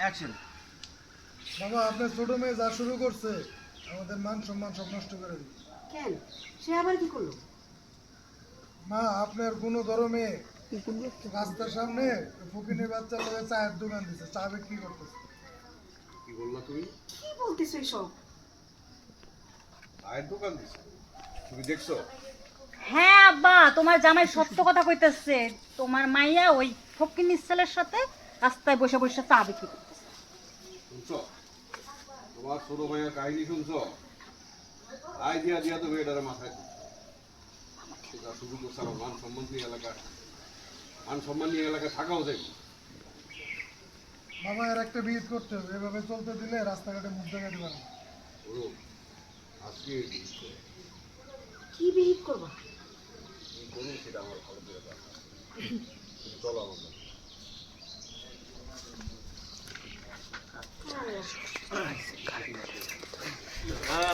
Action. বাবা আপনার ছোট মেয়ে যা শুরু করছে আমাদের মান সম্মান সব নষ্ট করে দিবে। কেন, সে আবার কি করলো? মা আপনার কোনো ধর্মে রাস্তার সামনে ফকিনের বাচ্চা লোকে চায়ের দোকান দিছে, চা বিক্রি করতেছে। কি বললা তুমি? কি বলতেছো এসব? চায়ের দোকান দিছে? তুমি দেখছো? হ্যাঁ আব্বা, তোমার জামাই সত্য কথা কইতেছে। তোমার মাইয়া ওই ফকিন্নির ছেলের সাথে রাস্তায় বসে বসে চা বিক্রি করতেছে। শুনছো? তোমার ছোট ভাইয়ের কাহিনী শুনছো? আই দিয়া দিয়া তো মেয়েটারে মাথায় দিচ্ছে। সেটা শুধু করছে আমার মান সম্মান নিয়ে এলাকায় থাকাও যায়। বাবা এর একটা বিহিত করতে হবে, এভাবে চলতে দিলে রাস্তাঘাটে মুখ দেখাতে পারবে না। ওরও আজকে কি বিহিত করবা? কি করুন সেটা আমার ভালো করে দেখা। চলো আমার সাথে। আল্লাহ।